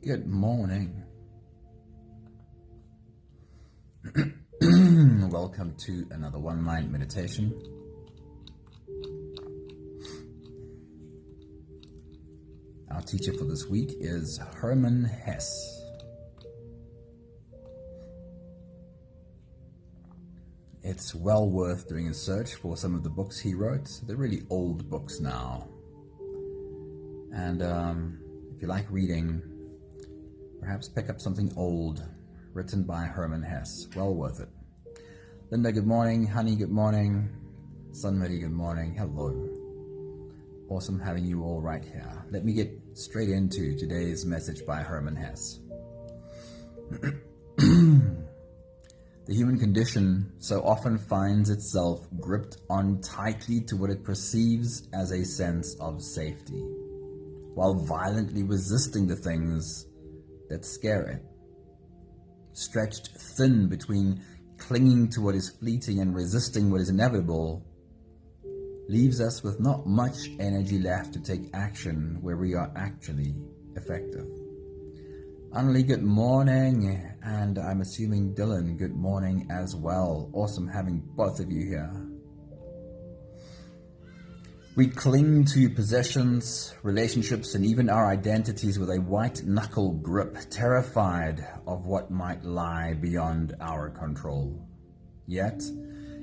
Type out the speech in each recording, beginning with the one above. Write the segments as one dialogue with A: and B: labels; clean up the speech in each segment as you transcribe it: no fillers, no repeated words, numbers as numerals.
A: Good morning. Welcome to another One Mind meditation. Our teacher for this week is Hermann Hesse. It's well worth doing a search for some of the books he wrote. They're really old books now. And if you like reading, perhaps pick up something old written by Hermann Hesse. Well worth it. Linda, good morning. Honey, good morning. Sunmary, good morning. Hello. Awesome having you all right here. Let me get straight into today's message by Hermann Hesse. The human condition so often finds itself gripped on tightly to what it perceives as a sense of safety, while violently resisting the things that scare it. Stretched thin between clinging to what is fleeting and resisting what is inevitable, leaves us with not much energy left to take action where we are actually effective. Annalie, good morning, and I'm assuming Dylan, good morning as well. Awesome having both of you here. We cling to possessions, relationships, and even our identities with a white-knuckle grip, terrified of what might lie beyond our control. Yet,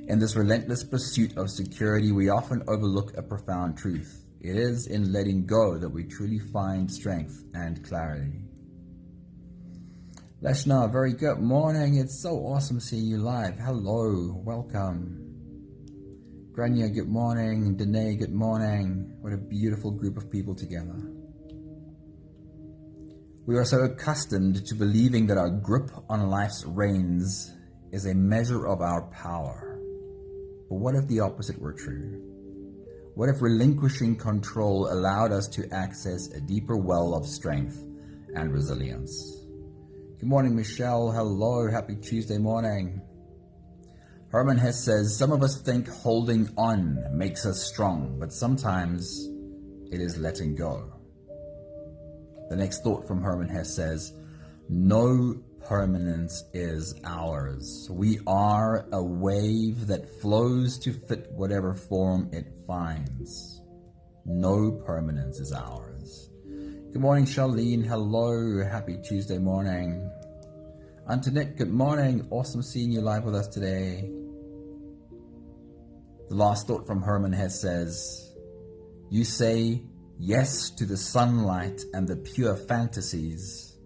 A: in this relentless pursuit of security, we often overlook a profound truth. It is in letting go that we truly find strength and clarity. Leshna, very good morning. It's so awesome seeing you live. Hello, welcome. Grania, good morning. Danae, good morning. What a beautiful group of people together. We are so accustomed to believing that our grip on life's reins is a measure of our power. But what if the opposite were true? What if relinquishing control allowed us to access a deeper well of strength and resilience? Good morning, Michelle. Hello. Happy Tuesday morning. Hermann Hesse says, some of us think holding on makes us strong, but sometimes it is letting go. The next thought from Hermann Hesse says, no permanence is ours. We are a wave that flows to fit whatever form it finds. No permanence is ours. Good morning, Charlene. Hello. Happy Tuesday morning. Antoinette, good morning. Awesome seeing you live with us today. The last thought from Hermann Hesse says, you say yes to the sunlight and the pure fantasies.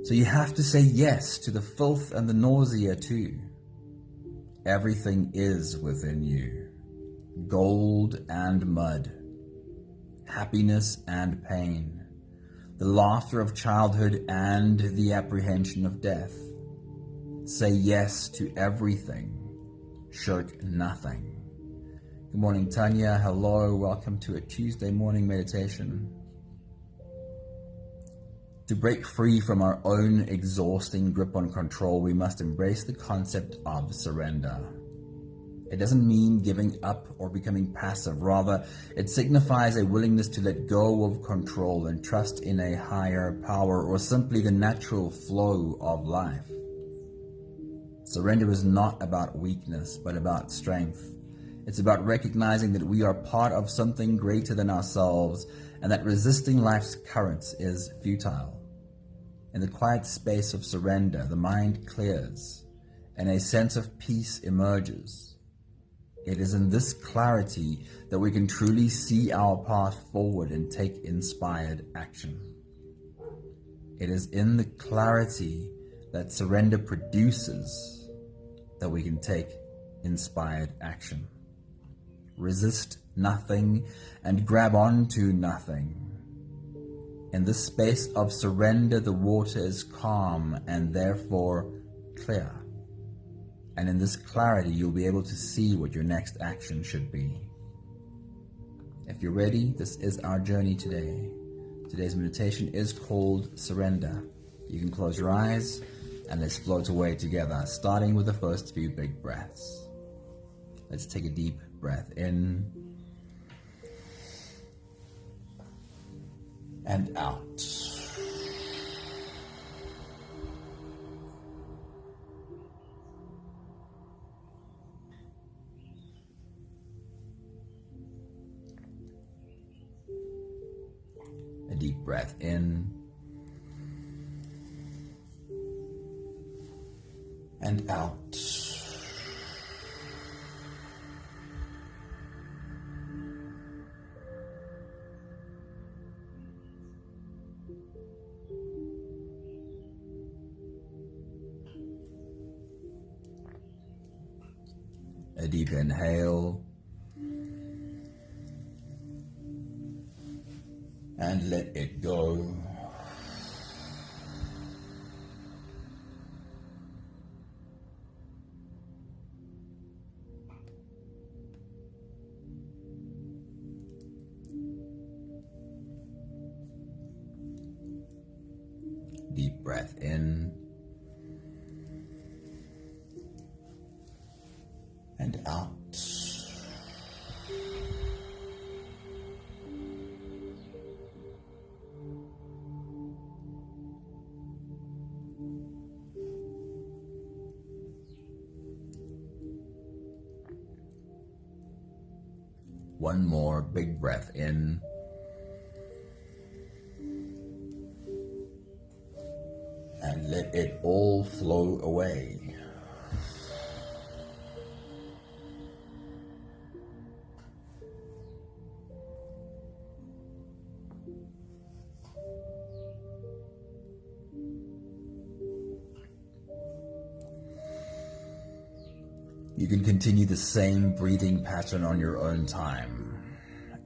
A: So you have to say yes to the filth and the nausea too. Everything is within you. Gold and mud. Happiness and pain, the laughter of childhood and the apprehension of death. Say yes to everything, shirk nothing. Good morning, Tanya. Hello, welcome to a Tuesday morning meditation. To break free from our own exhausting grip on control, we must embrace the concept of surrender. It doesn't mean giving up or becoming passive. Rather, it signifies a willingness to let go of control and trust in a higher power or simply the natural flow of life. Surrender is not about weakness, but about strength. It's about recognizing that we are part of something greater than ourselves and that resisting life's currents is futile. In the quiet space of surrender, the mind clears and a sense of peace emerges. It is in this clarity that we can truly see our path forward and take inspired action. It is in the clarity that surrender produces that we can take inspired action. Resist nothing and grab onto nothing. In this space of surrender, the water is calm and therefore clear. And in this clarity, you'll be able to see what your next action should be. If you're ready, this is our journey today. Today's meditation is called Surrender. You can close your eyes and let's float away together, starting with the first few big breaths. Let's take a deep breath in and out. A deep breath in and out. A deep inhale and let it go. Deep breath in and out. One more big breath in and let it all flow away. You can continue the same breathing pattern on your own time.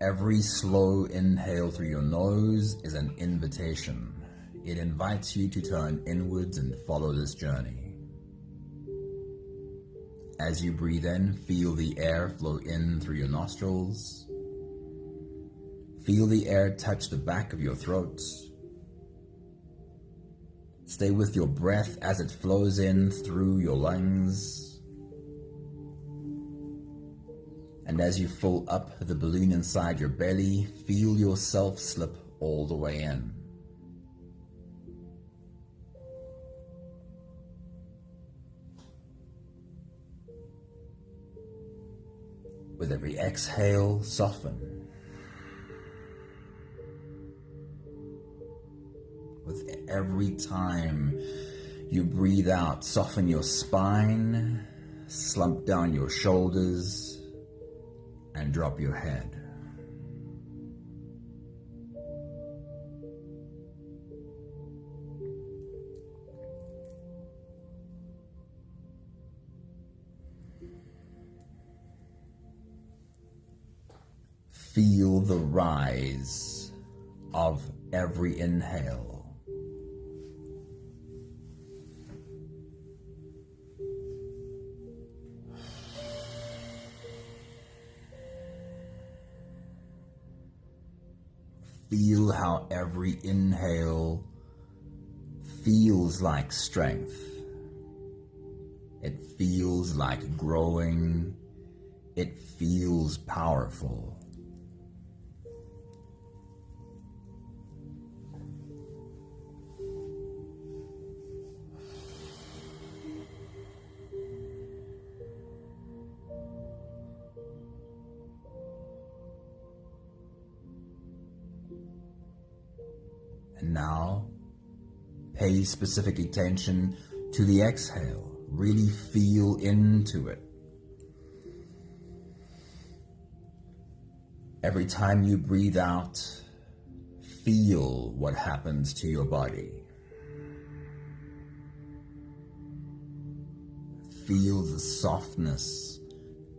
A: Every slow inhale through your nose is an invitation. It invites you to turn inwards and follow this journey. As you breathe in, feel the air flow in through your nostrils. Feel the air touch the back of your throat. Stay with your breath as it flows in through your lungs. And as you fill up the balloon inside your belly, feel yourself slip all the way in. With every exhale, soften. With every time you breathe out, soften your spine, slump down your shoulders, and drop your head. Feel the rise of every inhale. Feel how every inhale feels like strength. It feels like growing. It feels powerful. And now, pay specific attention to the exhale. Really feel into it. Every time you breathe out, feel what happens to your body. Feel the softness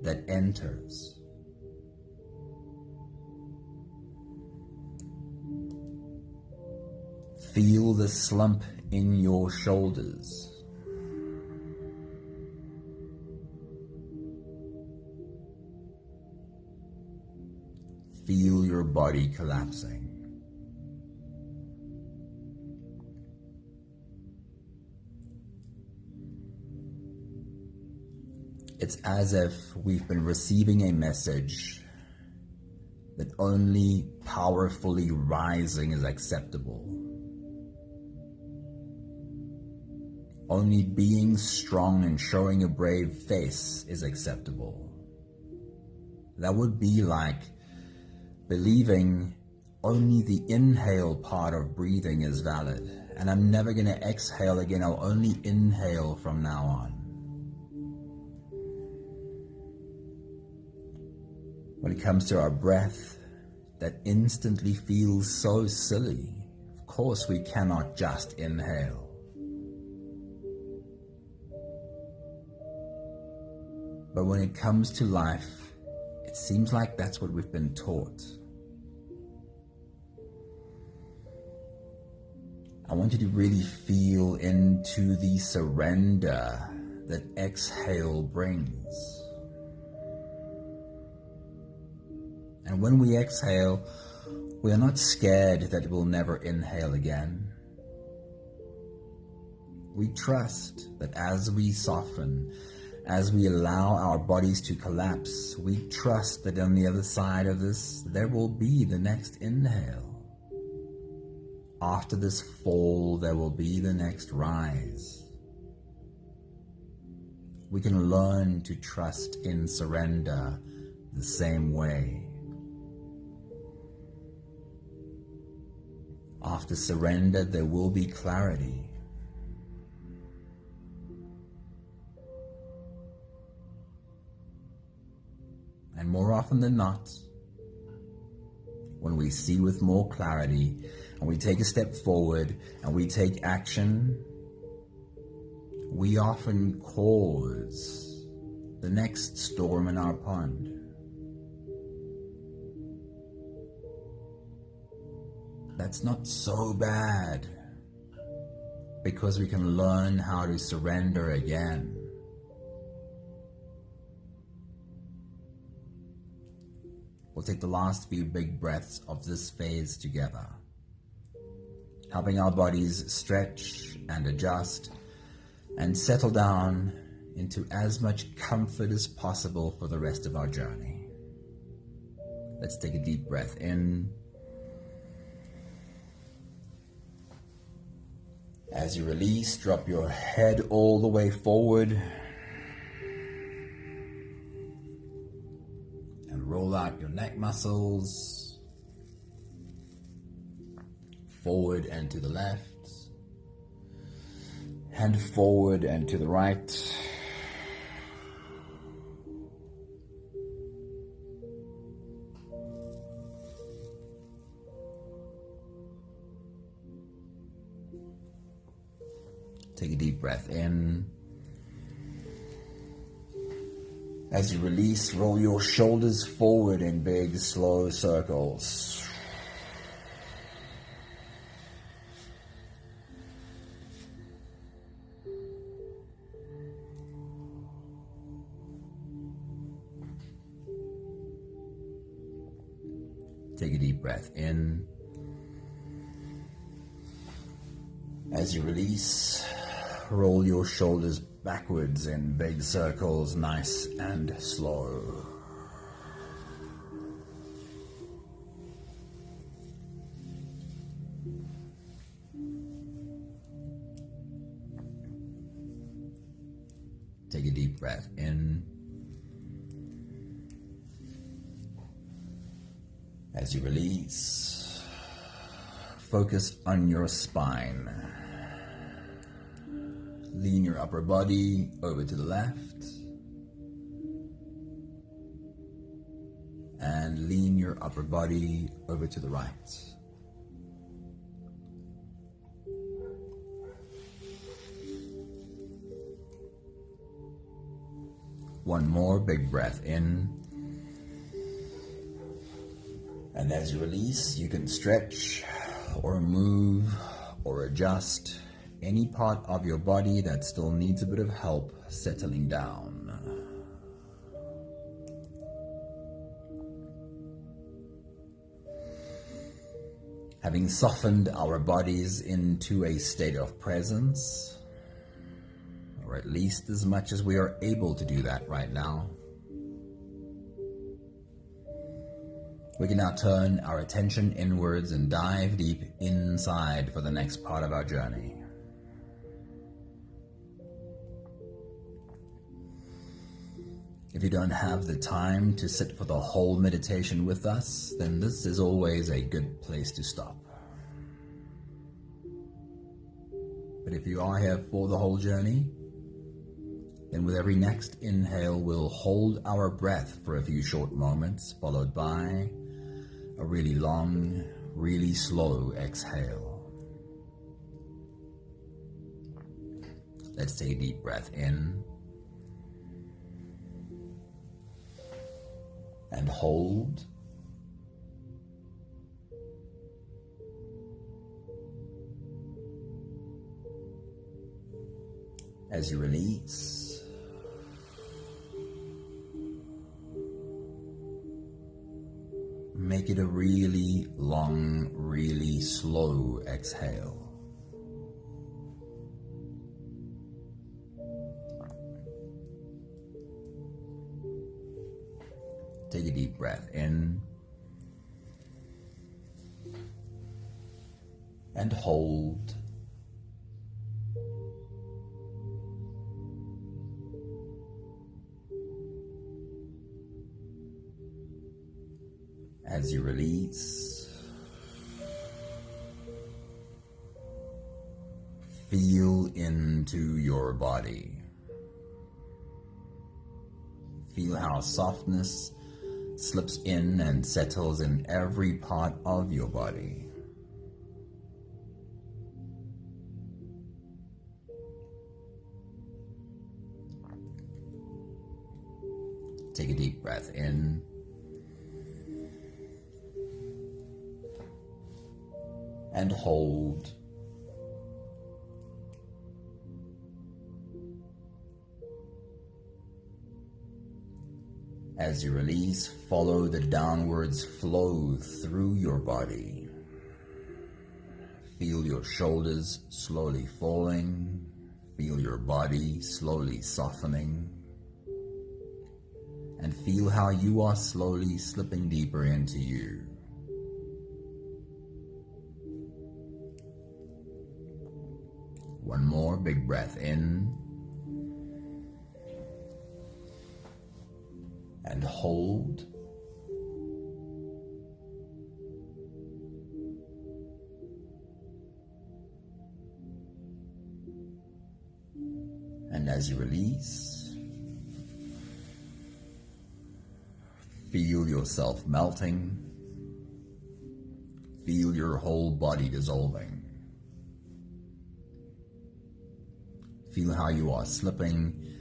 A: that enters. Feel the slump in your shoulders. Feel your body collapsing. It's as if we've been receiving a message that only powerfully rising is acceptable. Only being strong and showing a brave face is acceptable. That would be like believing only the inhale part of breathing is valid, and I'm never going to exhale again. I'll only inhale from now on. When it comes to our breath, that instantly feels so silly. Of course, we cannot just inhale. But when it comes to life, it seems like that's what we've been taught. I want you to really feel into the surrender that exhale brings. And when we exhale, we are not scared that we'll never inhale again. We trust that as we soften, as we allow our bodies to collapse, we trust that on the other side of this, there will be the next inhale. After this fall, there will be the next rise. We can learn to trust in surrender the same way. After surrender, there will be clarity. And more often than not, when we see with more clarity and we take a step forward and we take action, we often cause the next storm in our pond. That's not so bad, because we can learn how to surrender again. We'll take the last few big breaths of this phase together, helping our bodies stretch and adjust and settle down into as much comfort as possible for the rest of our journey. Let's take a deep breath in. As you release, drop your head all the way forward and roll out your neck muscles forward and to the left, and forward and to the right. Take a deep breath in. As you release, roll your shoulders forward in big, slow circles. Take a deep breath in. As you release, roll your shoulders backwards in big circles, nice and slow. Take a deep breath in. As you release, focus on your spine. Lean your upper body over to the left and lean your upper body over to the right. One more big breath in. And as you release, you can stretch or move or adjust any part of your body that still needs a bit of help settling down. Having softened our bodies into a state of presence, or at least as much as we are able to do that right now, we can now turn our attention inwards and dive deep inside for the next part of our journey. If you don't have the time to sit for the whole meditation with us, then this is always a good place to stop. But if you are here for the whole journey, then with every next inhale, we'll hold our breath for a few short moments, followed by a really long, really slow exhale. Let's take a deep breath in and hold. As you release, make it a really long, really slow exhale. Take a deep breath in and hold. As you release, feel into your body. Feel how softness slips in and settles in every part of your body. Take a deep breath in and hold. As you release, follow the downwards flow through your body. Feel your shoulders slowly falling. Feel your body slowly softening. And feel how you are slowly slipping deeper into you. One more big breath in and hold. And as you release, feel yourself melting. Feel your whole body dissolving. Feel how you are slipping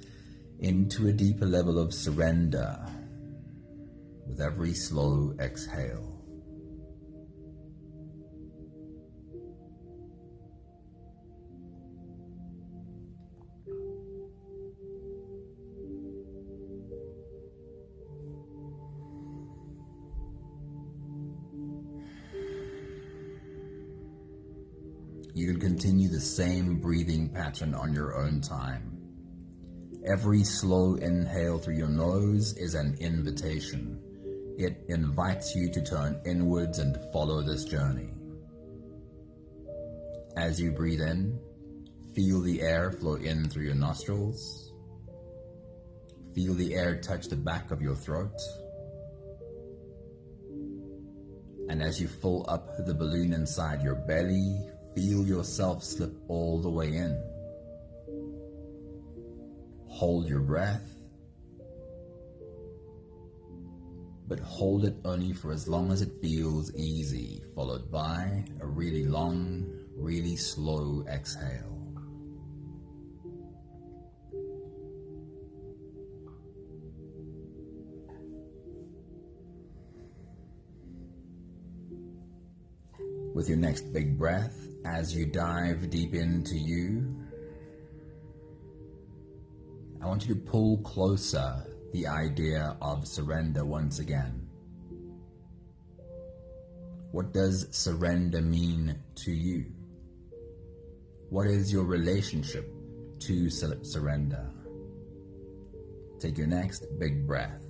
A: into a deeper level of surrender with every slow exhale. You can continue the same breathing pattern on your own time. Every slow inhale through your nose is an invitation. It invites you to turn inwards and follow this journey. As you breathe in, feel the air flow in through your nostrils. Feel the air touch the back of your throat. And as you fill up the balloon inside your belly, feel yourself slip all the way in. Hold your breath, but hold it only for as long as it feels easy, followed by a really long, really slow exhale. With your next big breath, as you dive deep into you, I want you to pull closer the idea of surrender once again. What does surrender mean to you? What is your relationship to surrender? Take your next big breath.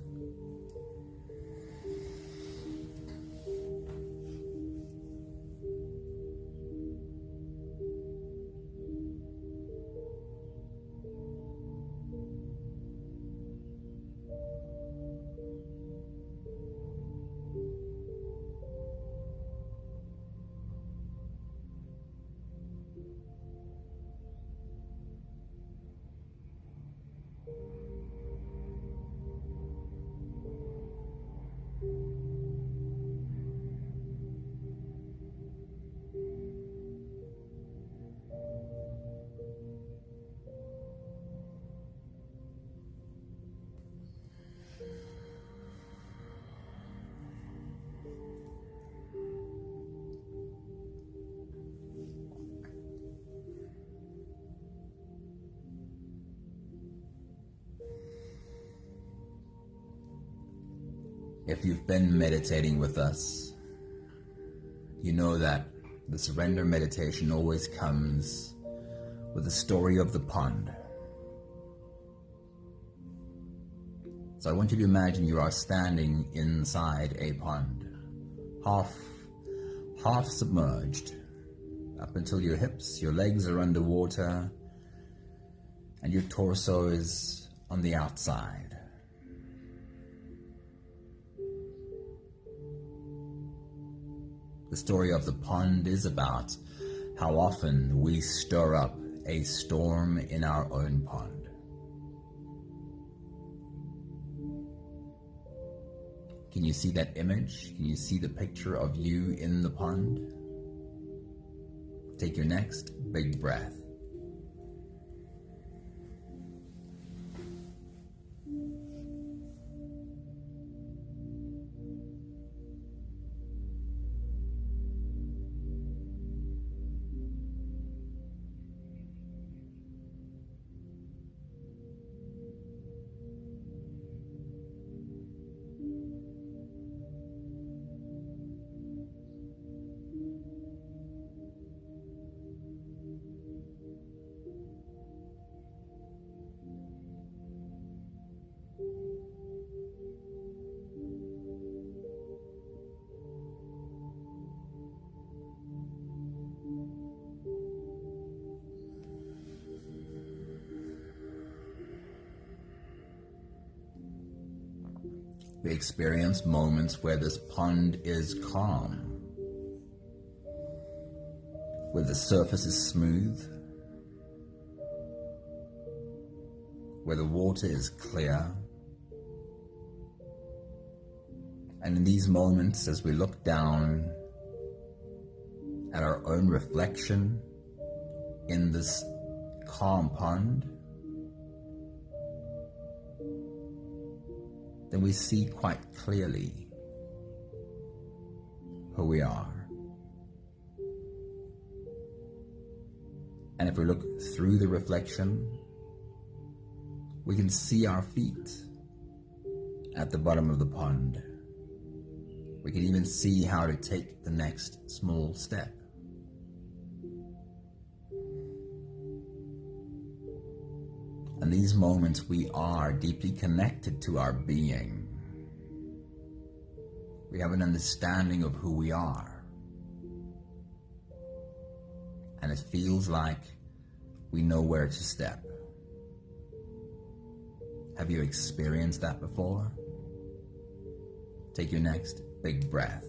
A: If you've been meditating with us, you know that the surrender meditation always comes with the story of the pond. So I want you to imagine you are standing inside a pond, half submerged, up until your hips. Your legs are underwater, and your torso is on the outside. The story of the pond is about how often we stir up a storm in our own pond. Can you see that image? Can you see the picture of you in the pond? Take your next big breath. We experience moments where this pond is calm, where the surface is smooth, where the water is clear. And in these moments, as we look down at our own reflection in this calm pond, then we see quite clearly who we are. And if we look through the reflection, we can see our feet at the bottom of the pond. We can even see how to take the next small step. In these moments, we are deeply connected to our being. We have an understanding of who we are. And it feels like we know where to step. Have you experienced that before? Take your next big breath.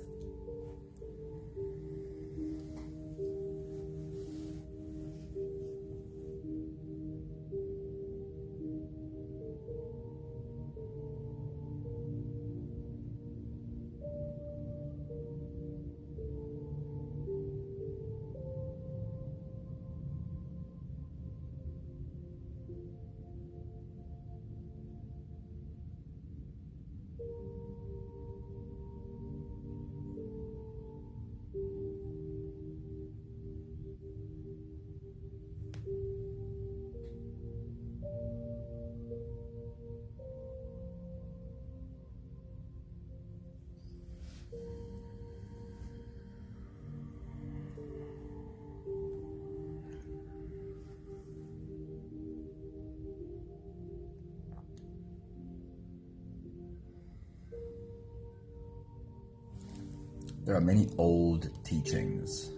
A: There are many old teachings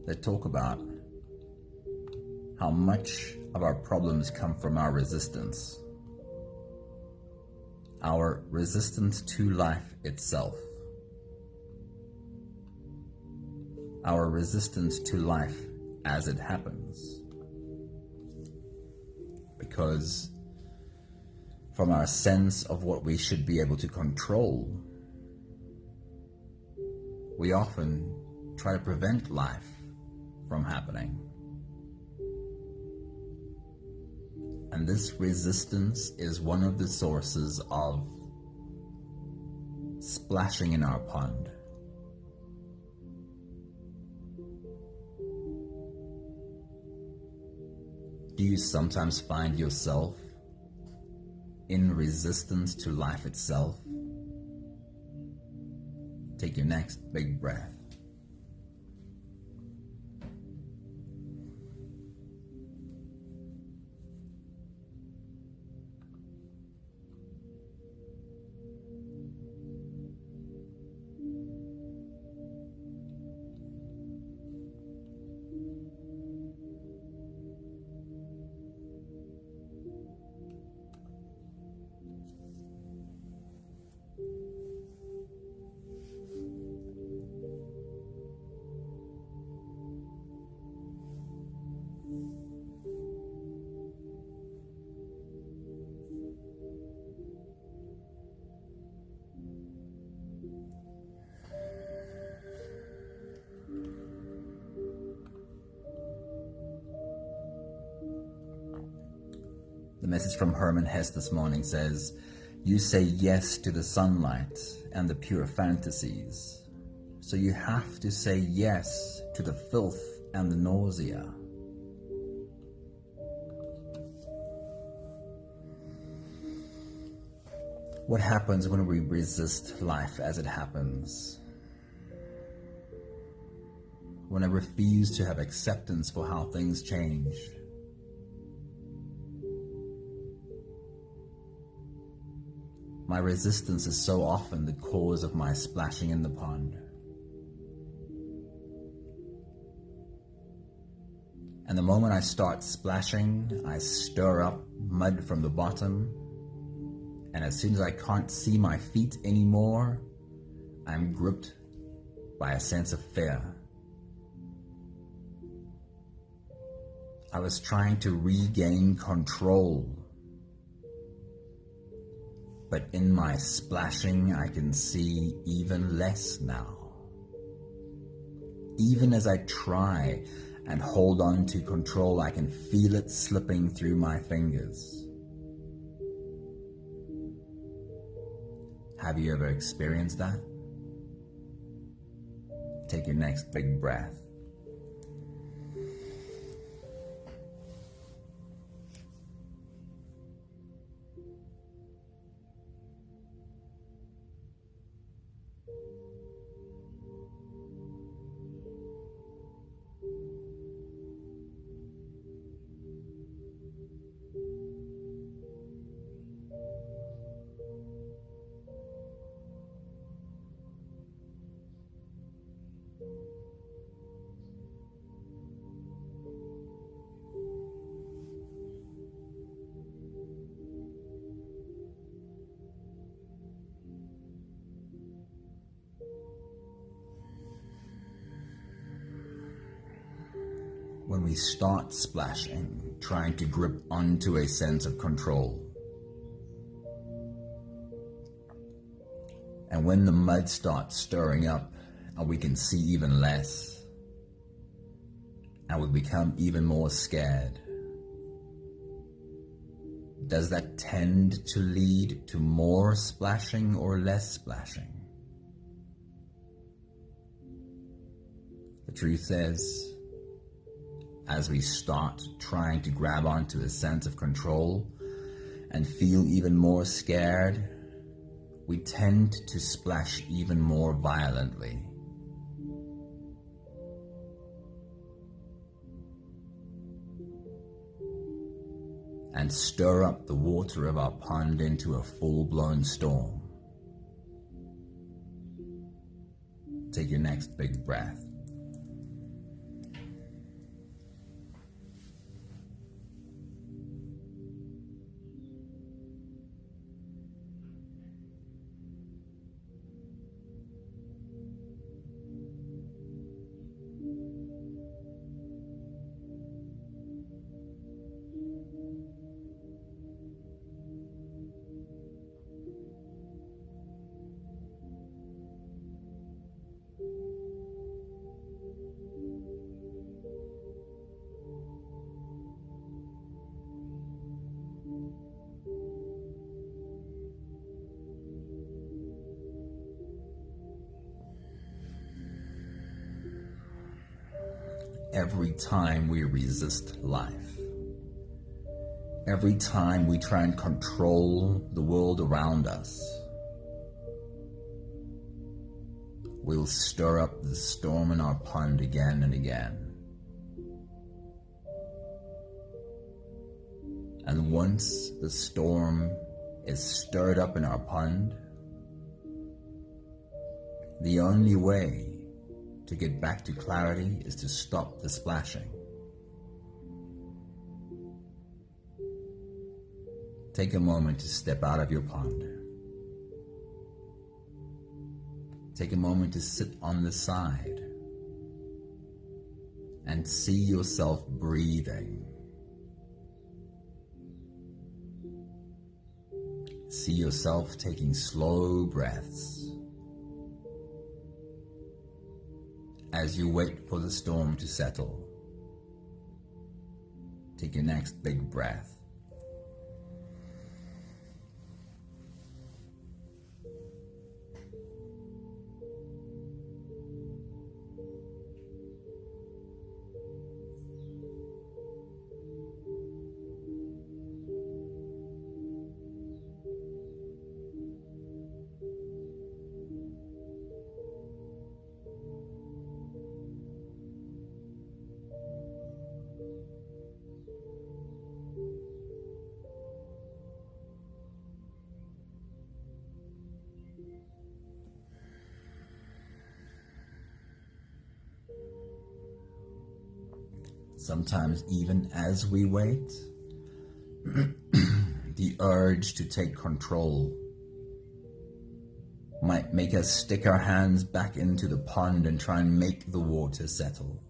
A: that talk about how much of our problems come from our resistance to life itself, our resistance to life as it happens. Because from our sense of what we should be able to control, we often try to prevent life from happening. And this resistance is one of the sources of splashing in our pond. Do you sometimes find yourself in resistance to life itself? Take your next big breath. The message from Herman Hesse this morning says, you say yes to the sunlight and the pure fantasies, so you have to say yes to the filth and the nausea. What happens when we resist life as it happens? When I refuse to have acceptance for how things change? My resistance is so often the cause of my splashing in the pond. And the moment I start splashing, I stir up mud from the bottom. And as soon as I can't see my feet anymore, I'm gripped by a sense of fear. I was trying to regain control. But in my splashing, I can see even less now. Even as I try and hold on to control, I can feel it slipping through my fingers. Have you ever experienced that? Take your next big breath. When we start splashing, trying to grip onto a sense of control, and when the mud starts stirring up and we can see even less, and we become even more scared, does that tend to lead to more splashing or less splashing? The truth is, as we start trying to grab onto a sense of control and feel even more scared, we tend to splash even more violently. And stir up the water of our pond into a full-blown storm. Take your next big breath. Every time we resist life, every time we try and control the world around us, we'll stir up the storm in our pond again and again. And once the storm is stirred up in our pond, the only way to get back to clarity is to stop the splashing. Take a moment to step out of your pond. Take a moment to sit on the side and see yourself breathing. See yourself taking slow breaths as you wait for the storm to settle. Take your next big breath. Sometimes even as we wait, the urge to take control might make us stick our hands back into the pond and try and make the water settle.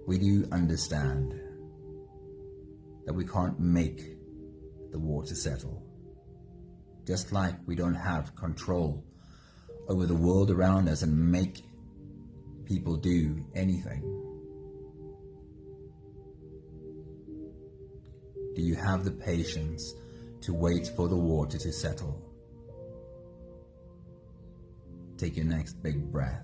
A: We do understand that we can't make the water settle, just like we don't have control over the world around us and make people do anything. Do you have the patience to wait for the water to settle? Take your next big breath.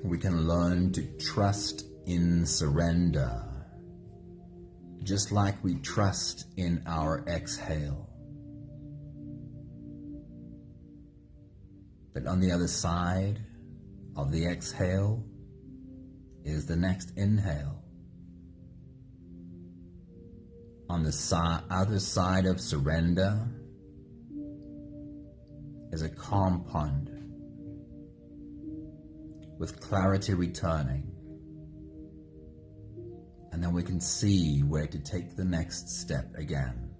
A: We can learn to trust in surrender, just like we trust in our exhale. But on the other side of the exhale is the next inhale. On the other side of surrender is a calm pond, with clarity returning, and then we can see where to take the next step again.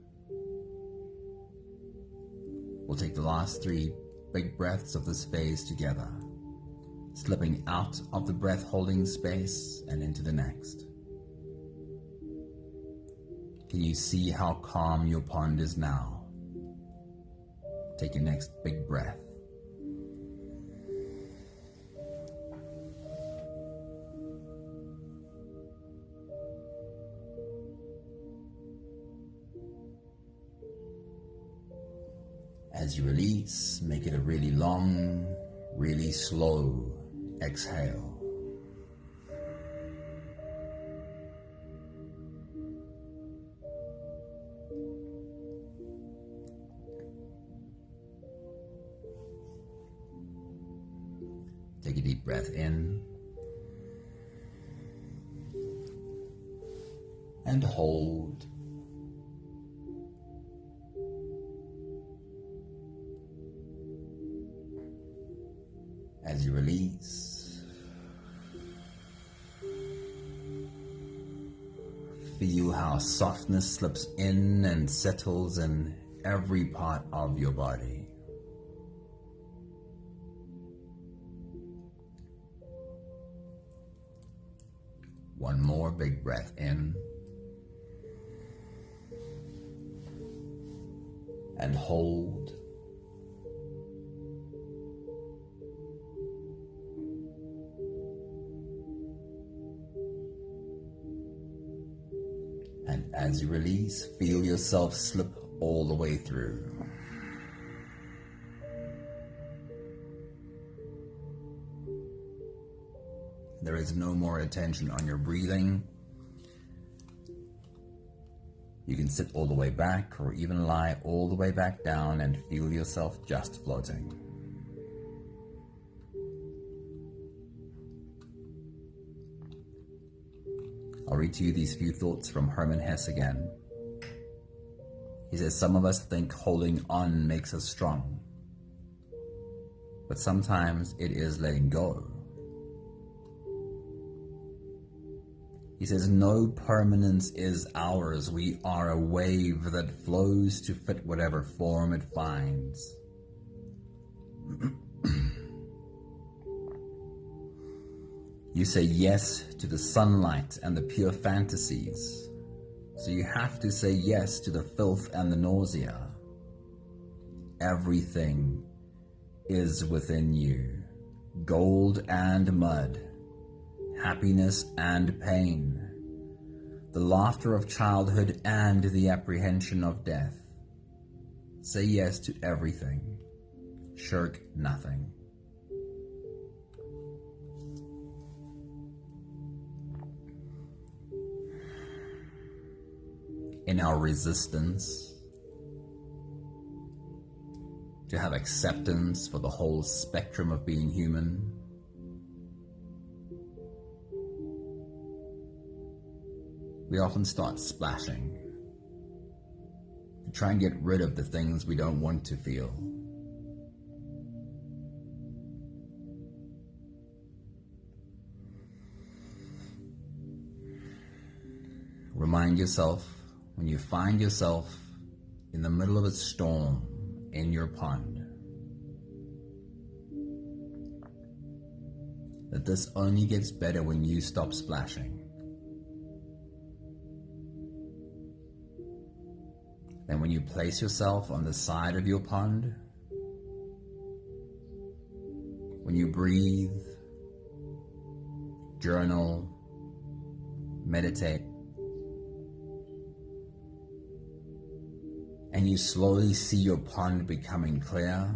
A: We'll take the last 3 big breaths of this phase together, slipping out of the breath holding space and into the next. Can you see how calm your pond is now? Take your next big breath. As you release, make it a really long, really slow exhale. Take a deep breath in and hold. As you release, feel how softness slips in and settles in every part of your body. One more big breath in. And hold. And as you release, feel yourself slip all the way through. There is no more attention on your breathing. You can sit all the way back or even lie all the way back down and feel yourself just floating. I'll read to you these few thoughts from Hermann Hesse again. He says, some of us think holding on makes us strong, but sometimes it is letting go. He says, no permanence is ours. We are a wave that flows to fit whatever form it finds. You say yes to the sunlight and the pure fantasies, so you have to say yes to the filth and the nausea. Everything is within you, gold and mud, happiness and pain, the laughter of childhood and the apprehension of death. Say yes to everything, shirk nothing. In our resistance to have acceptance for the whole spectrum of being human, we often start splashing to try and get rid of the things we don't want to feel. Remind yourself, when you find yourself in the middle of a storm in your pond, that this only gets better when you stop splashing. Then when you place yourself on the side of your pond, when you breathe, journal, meditate, and you slowly see your pond becoming clear,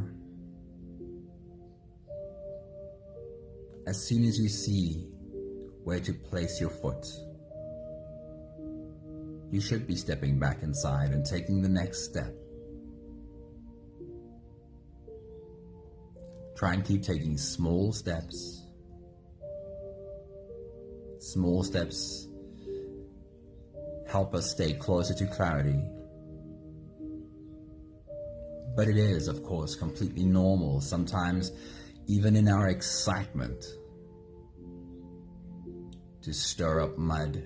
A: as soon as you see where to place your foot, you should be stepping back inside and taking the next step. Try and keep taking small steps. Small steps help us stay closer to clarity. But it is, of course, completely normal, sometimes even in our excitement, to stir up mud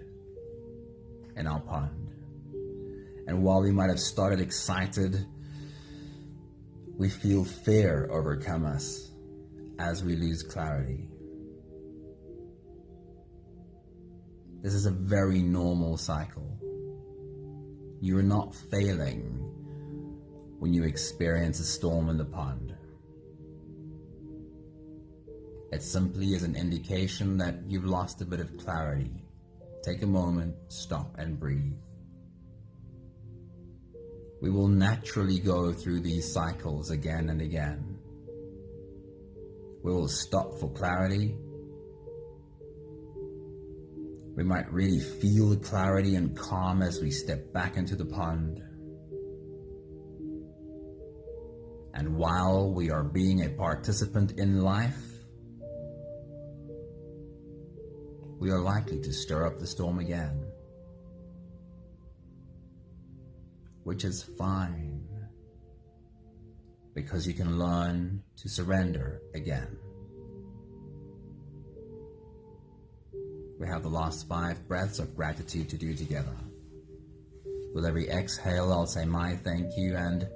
A: in our pond. And while we might have started excited, we feel fear overcome us as we lose clarity. This is a very normal cycle. You are not failing when you experience a storm in the pond. It simply is an indication that you've lost a bit of clarity. Take a moment, stop and breathe. We will naturally go through these cycles again and again. We will stop for clarity. We might really feel the clarity and calm as we step back into the pond. And while we are being a participant in life, we are likely to stir up the storm again, which is fine, because you can learn to surrender again. We have the last 5 breaths of gratitude to do together. With every exhale, I'll say my thank you, and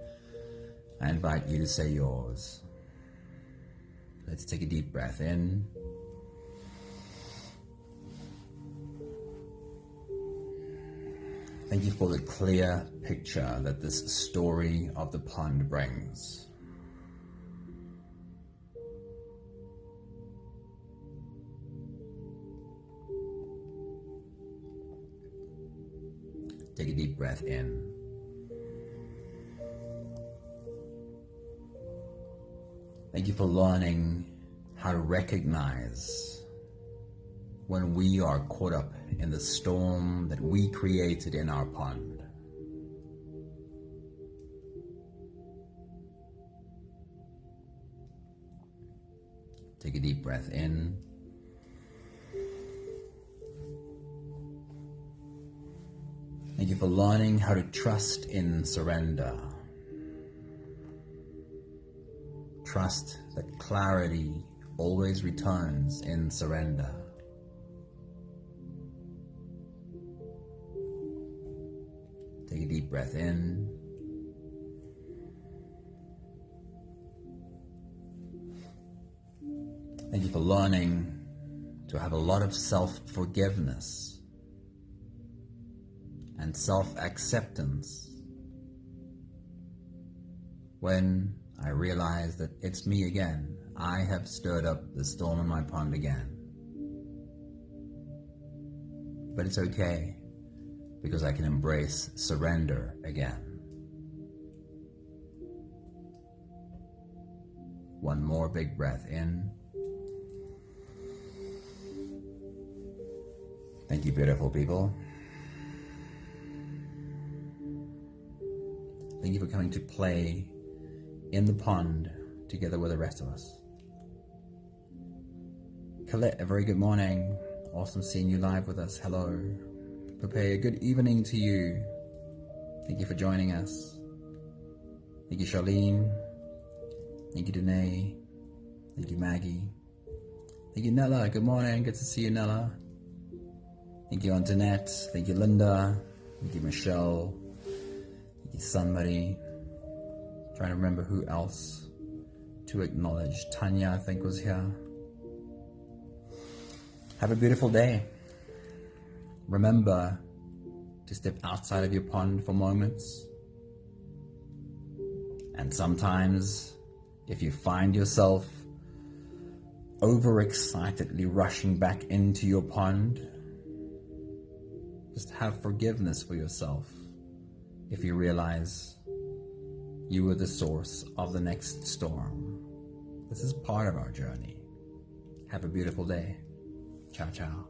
A: I invite you to say yours. Let's take a deep breath in Thank you for the clear picture that this story of the pond brings. Take a deep breath in. Thank you for learning how to recognize when we are caught up in the storm that we created in our pond. Take a deep breath in. Thank you for learning how to trust in surrender. Trust that clarity always returns in surrender. Take a deep breath in. Thank you for learning to have a lot of self-forgiveness and self-acceptance when I realize that it's me again. I have stirred up the storm in my pond again. But it's okay, because I can embrace surrender again. One more big breath in. Thank you, beautiful people. Thank you for coming to play in the pond together with the rest of us. Colette, a very good morning. Awesome seeing you live with us. Hello. Pepe, a good evening to you. Thank you for joining us. Thank you, Charlene. Thank you, Danae. Thank you, Maggie. Thank you, Nella. Good morning. Good to see you, Nella. Thank you, Antoinette. Thank you, Linda. Thank you, Michelle. Thank you, somebody. Trying to remember who else to acknowledge. Tanya, I think, was here. Have a beautiful day. Remember to step outside of your pond for moments. And sometimes, if you find yourself overexcitedly rushing back into your pond, just have forgiveness for yourself if you realize you were the source of the next storm. This is part of our journey. Have a beautiful day. Ciao, ciao.